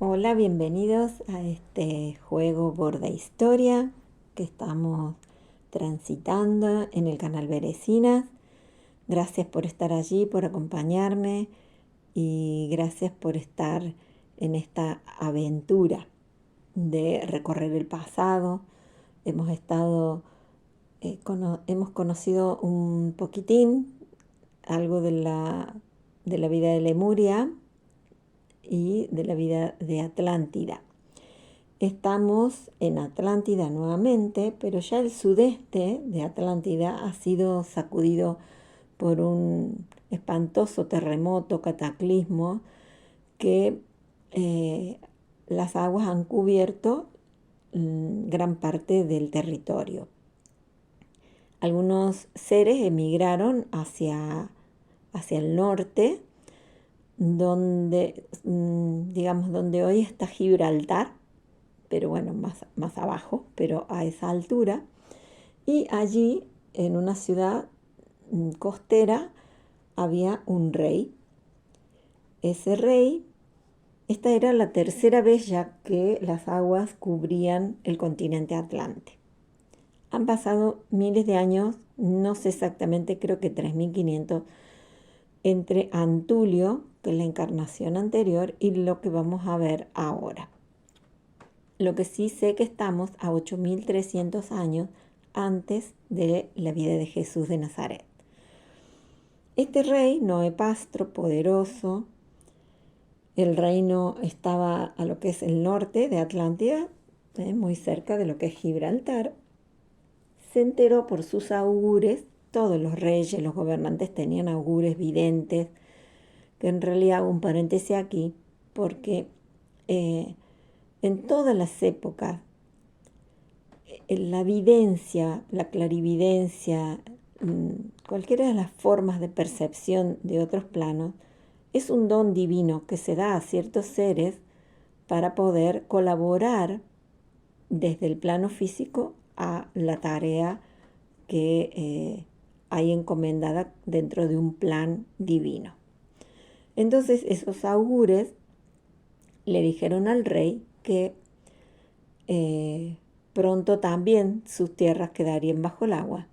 Hola, bienvenidos a este juego Borda Historia que estamos transitando en el canal Berecinas. Gracias por estar allí, por acompañarme y gracias por estar en esta aventura de recorrer el pasado. Hemos estado, hemos conocido un poquitín algo de la vida de Lemuria y de la vida de Atlántida. Estamos en Atlántida nuevamente, pero ya el sudeste de Atlántida ha sido sacudido por un espantoso terremoto, cataclismo, que las aguas han cubierto gran parte del territorio. Algunos seres emigraron hacia el norte, donde hoy está Gibraltar, pero bueno, más abajo, pero a esa altura. Y allí, en una ciudad costera, había un rey. Ese rey, esta era la tercera vez ya que las aguas cubrían el continente Atlante. Han pasado miles de años, no sé exactamente, creo que 3500, entre Antulio, que es la encarnación anterior, y lo que vamos a ver ahora. Lo que sí sé que estamos a 8300 años antes de la vida de Jesús de Nazaret. Este rey, Noepastro, poderoso, el reino estaba a lo que es el norte de Atlántida, muy cerca de lo que es Gibraltar. Se enteró por sus augures, todos los reyes, los gobernantes tenían augures videntes, que en realidad hago un paréntesis aquí, porque en todas las épocas la videncia, la clarividencia, cualquiera de las formas de percepción de otros planos, es un don divino que se da a ciertos seres para poder colaborar desde el plano físico a la tarea que hay encomendada dentro de un plan divino. Entonces esos augures le dijeron al rey que pronto también sus tierras quedarían bajo el agua,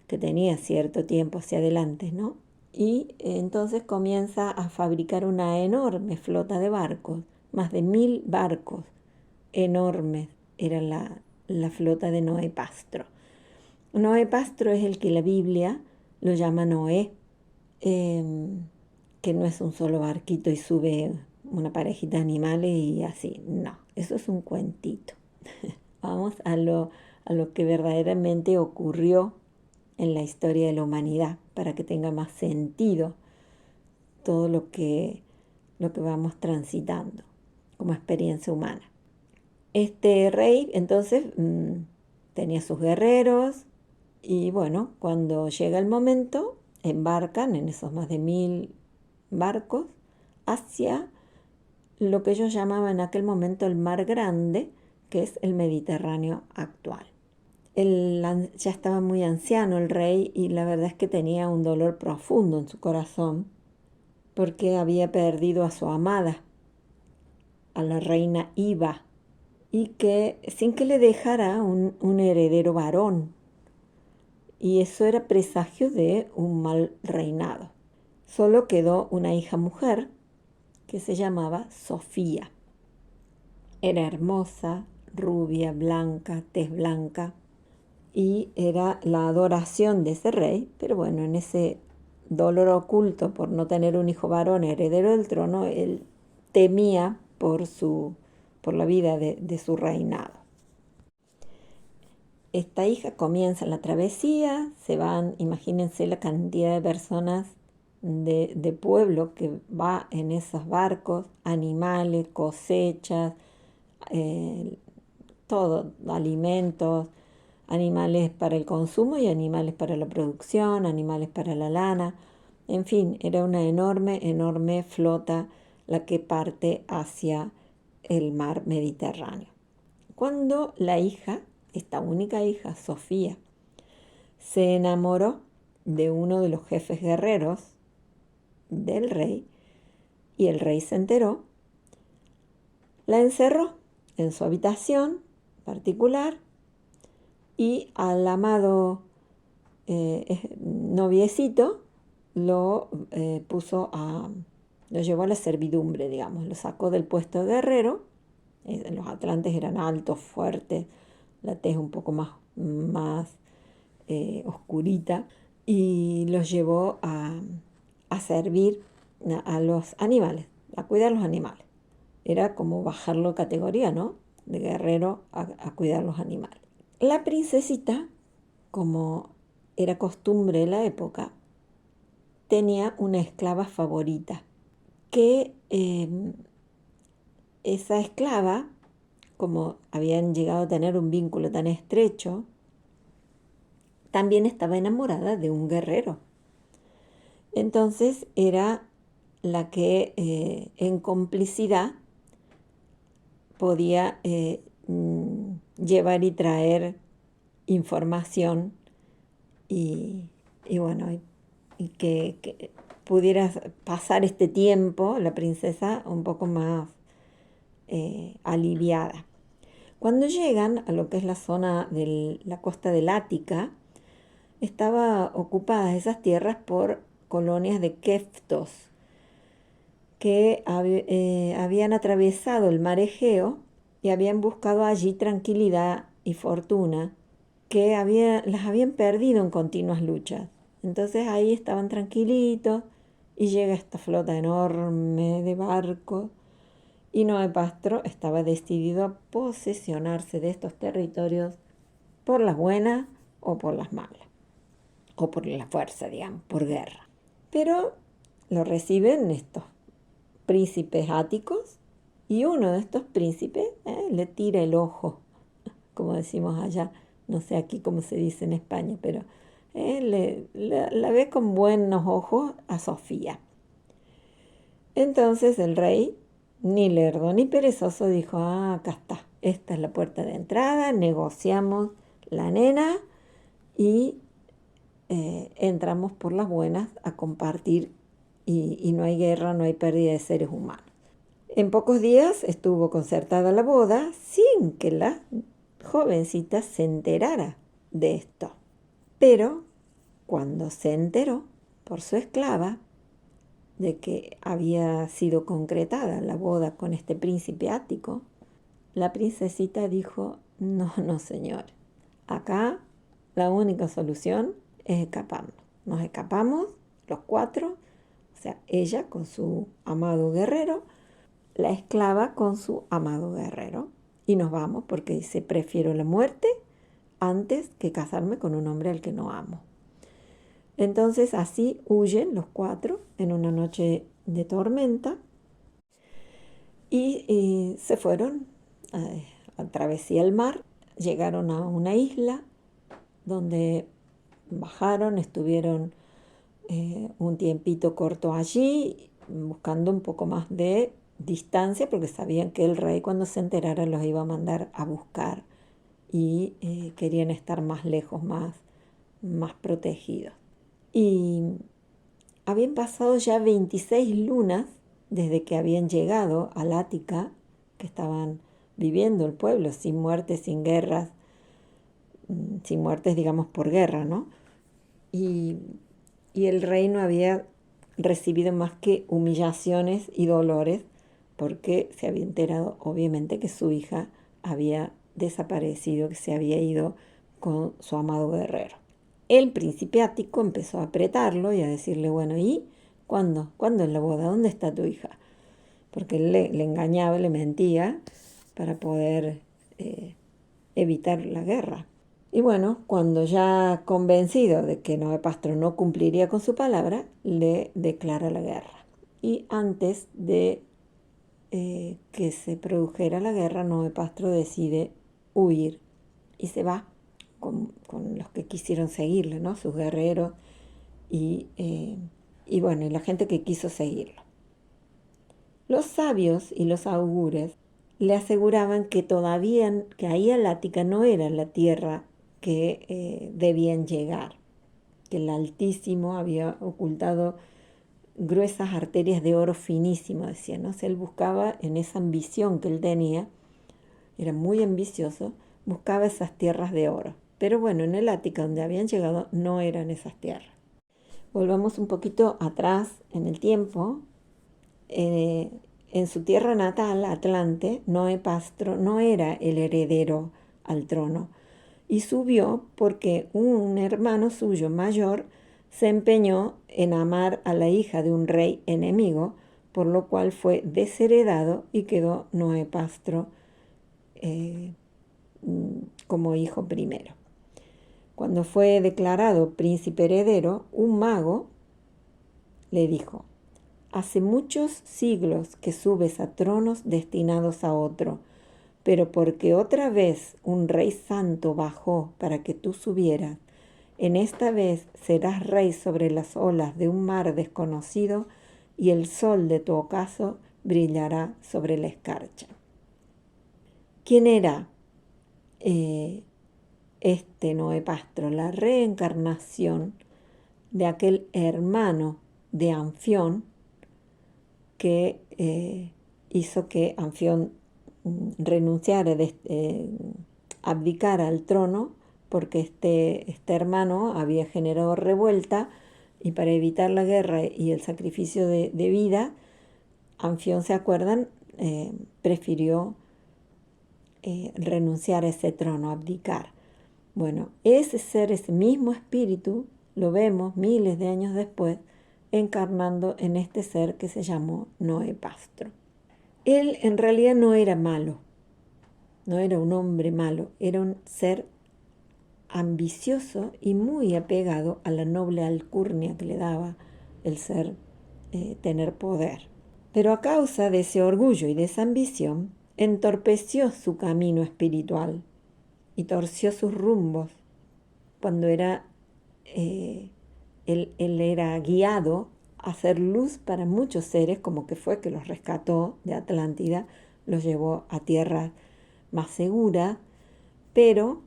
que tenía cierto tiempo hacia adelante, ¿no? Y entonces comienza a fabricar una enorme flota de barcos, más de 1000 barcos enormes era la flota de Noé Pastro. Noé Pastro es el que la Biblia lo llama Noé, que no es un solo barquito y sube una parejita de animales y así, no, eso es un cuentito. Vamos a lo que verdaderamente ocurrió en la historia de la humanidad, para que tenga más sentido todo lo que vamos transitando como experiencia humana. Este rey entonces tenía sus guerreros y bueno, cuando llega el momento, embarcan en esos más de 1000 barcos hacia lo que ellos llamaban en aquel momento el Mar Grande, que es el Mediterráneo actual. Ya estaba muy anciano el rey y la verdad es que tenía un dolor profundo en su corazón porque había perdido a su amada, a la reina Iva, y que sin que le dejara un heredero varón. Y eso era presagio de un mal reinado. Solo quedó una hija mujer que se llamaba Sofía. Era hermosa, rubia, blanca, tez blanca, y era la adoración de ese rey, pero bueno, en ese dolor oculto por no tener un hijo varón heredero del trono, él temía por la vida de su reinado. Esta hija comienza la travesía, se van, imagínense la cantidad de personas de pueblo que va en esos barcos, animales, cosechas, todo, alimentos, animales para el consumo y animales para la producción, animales para la lana. En fin, era una enorme, enorme flota la que parte hacia el mar Mediterráneo. Cuando la hija, esta única hija, Sofía, se enamoró de uno de los jefes guerreros del rey y el rey se enteró, La encerró en su habitación particular y al amado noviecito lo lo llevó a la servidumbre, digamos, lo sacó del puesto de guerrero. Los atlantes eran altos, fuertes, la tez un poco más oscurita, y los llevó a servir a los animales, a cuidar los animales. Era como bajarlo categoría, ¿no? De guerrero a cuidar los animales. La princesita, como era costumbre de la época, tenía una esclava favorita, que esa esclava, como habían llegado a tener un vínculo tan estrecho, también estaba enamorada de un guerrero. Entonces era la que en complicidad podía llevar y traer información y bueno, y que pudiera pasar este tiempo, la princesa, un poco más aliviada. Cuando llegan a lo que es la zona de la costa del Ática, estaba ocupadas esas tierras por colonias de keftos que habían atravesado el mar Egeo y habían buscado allí tranquilidad y fortuna, que las habían perdido en continuas luchas. Entonces ahí estaban tranquilitos y llega esta flota enorme de barcos y Noepastro estaba decidido a posesionarse de estos territorios por las buenas o por las malas, o por la fuerza, digamos, por guerra. Pero lo reciben estos príncipes áticos y uno de estos príncipes le tira el ojo, como decimos allá, no sé aquí cómo se dice en España, pero la ve con buenos ojos a Sofía. Entonces el rey, ni lerdo ni perezoso, dijo, acá está, esta es la puerta de entrada, negociamos la nena y entramos por las buenas a compartir y no hay guerra, no hay pérdida de seres humanos. En pocos días estuvo concertada la boda sin que la jovencita se enterara de esto. Pero cuando se enteró por su esclava de que había sido concretada la boda con este príncipe ático, la princesita dijo, no, no, señor, acá la única solución es escaparnos. Nos escapamos los cuatro, o sea, ella con su amado guerrero, la esclava con su amado guerrero, y nos vamos porque dice, prefiero la muerte antes que casarme con un hombre al que no amo. Entonces así huyen los cuatro en una noche de tormenta y se fueron a travesía el mar, llegaron a una isla donde bajaron, estuvieron un tiempito corto allí, buscando un poco más de distancia, porque sabían que el rey cuando se enterara los iba a mandar a buscar y querían estar más lejos, más protegidos. Y habían pasado ya 26 lunas desde que habían llegado al Ática, que estaban viviendo el pueblo sin muertes, sin guerras, sin muertes, digamos, por guerra, ¿no? Y el rey no había recibido más que humillaciones y dolores porque se había enterado, obviamente, que su hija había desaparecido, que se había ido con su amado guerrero. El príncipe ático empezó a apretarlo y a decirle, bueno, ¿y cuándo? ¿Cuándo es la boda? ¿Dónde está tu hija? Porque él le engañaba, le mentía para poder evitar la guerra. Y bueno, cuando ya convencido de que Noepastro no cumpliría con su palabra, le declara la guerra. Y antes de que se produjera la guerra, Noepastro decide huir y se va con los que quisieron seguirle, ¿no? Sus guerreros y bueno, y la gente que quiso seguirlo. Los sabios y los augures le aseguraban que todavía, que ahí al Ática no era la tierra que debían llegar, que el Altísimo había ocultado gruesas arterias de oro finísimo, decía, ¿no? O sea, él buscaba en esa ambición que él tenía, era muy ambicioso, buscaba esas tierras de oro. Pero bueno, en el Ática donde habían llegado no eran esas tierras. Volvamos un poquito atrás en el tiempo. En su tierra natal, Atlante, Noepastro no era el heredero al trono y subió porque un hermano suyo mayor se empeñó en amar a la hija de un rey enemigo, por lo cual fue desheredado y quedó Noepastro como hijo primero. Cuando fue declarado príncipe heredero, un mago le dijo: hace muchos siglos que subes a tronos destinados a otro, pero porque otra vez un rey santo bajó para que tú subieras, en esta vez serás rey sobre las olas de un mar desconocido y el sol de tu ocaso brillará sobre la escarcha. ¿Quién era este Noepastro? La reencarnación de aquel hermano de Anfión que hizo que Anfión renunciara, abdicara al trono, porque este hermano había generado revuelta y para evitar la guerra y el sacrificio de vida, Anfión, ¿se acuerdan? Prefirió renunciar a ese trono, abdicar. Bueno, ese ser, ese mismo espíritu, lo vemos miles de años después encarnando en este ser que se llamó Noepastro. Él en realidad no era malo, no era un hombre malo, era un ser ambicioso y muy apegado a la noble alcurnia que le daba el ser tener poder. Pero a causa de ese orgullo y de esa ambición, entorpeció su camino espiritual y torció sus rumbos cuando él era guiado a hacer luz para muchos seres, como que fue que los rescató de Atlántida, los llevó a tierras más seguras, pero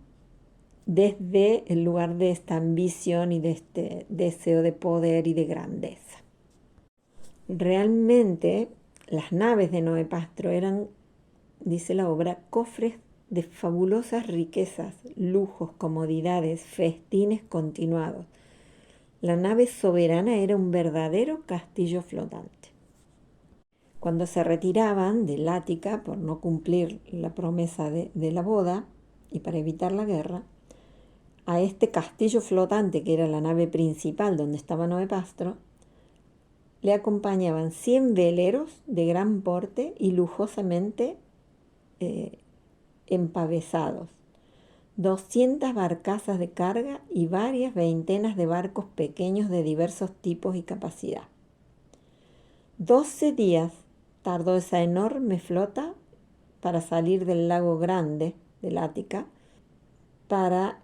desde el lugar de esta ambición y de este deseo de poder y de grandeza. Realmente las naves de Noepastro eran, dice la obra, cofres de fabulosas riquezas, lujos, comodidades, festines continuados. La nave soberana era un verdadero castillo flotante. Cuando se retiraban del Ática por no cumplir la promesa de la boda y para evitar la guerra, a este castillo flotante, que era la nave principal donde estaba Noepastro, le acompañaban 100 veleros de gran porte y lujosamente empavesados, 200 barcazas de carga y varias veintenas de barcos pequeños de diversos tipos y capacidad. 12 días tardó esa enorme flota para salir del lago Grande, del Ática, para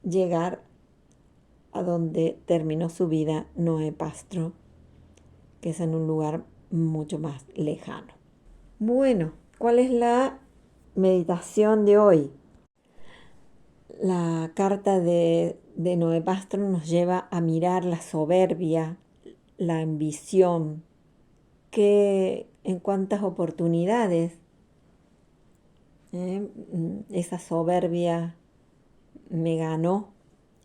llegar a donde terminó su vida Noepastro, que es en un lugar mucho más lejano. Bueno, ¿cuál es la meditación de hoy? La carta de Noepastro nos lleva a mirar la soberbia, la ambición, que en cuántas oportunidades esa soberbia me ganó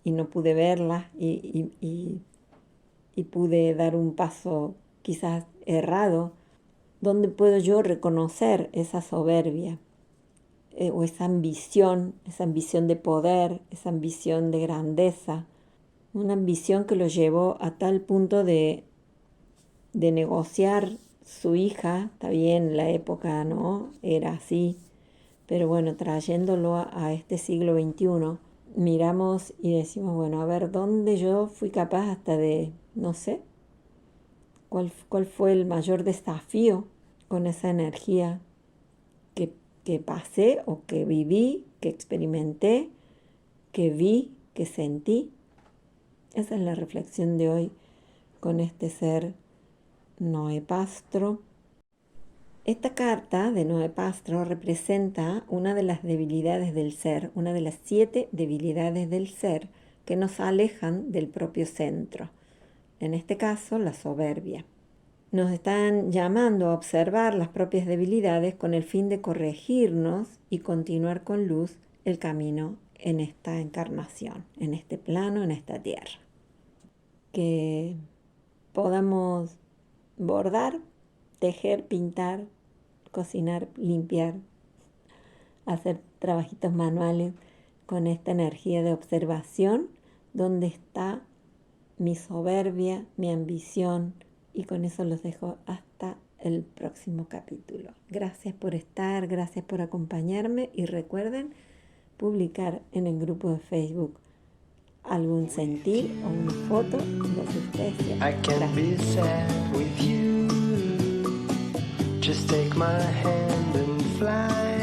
y no pude verla y pude dar un paso quizás errado. ¿Dónde puedo yo reconocer esa soberbia o esa ambición de poder, esa ambición de grandeza? Una ambición que lo llevó a tal punto de negociar su hija. Está bien, la época no era así, pero bueno, trayéndolo a este siglo XXI, miramos y decimos, bueno, a ver, ¿dónde yo fui capaz hasta de, no sé, cuál fue el mayor desafío con esa energía que pasé o que viví, que experimenté, que vi, que sentí? Esa es la reflexión de hoy con este ser Noepastro. Esta carta de Noepastro representa una de las debilidades del ser, una de las 7 debilidades del ser que nos alejan del propio centro. en este caso la soberbia. Nos están llamando a observar las propias debilidades con el fin de corregirnos y continuar con luz el camino en esta encarnación, en este plano, en esta tierra. Que podamos bordar, tejer, pintar, cocinar, limpiar, hacer trabajitos manuales con esta energía de observación, donde está mi soberbia, mi ambición, y con eso los dejo hasta el próximo capítulo. Gracias por estar, gracias por acompañarme y recuerden publicar en el grupo de Facebook algún sentir o una foto, lo que ustedes quieran. I can't be sad with you. Just take my hand and fly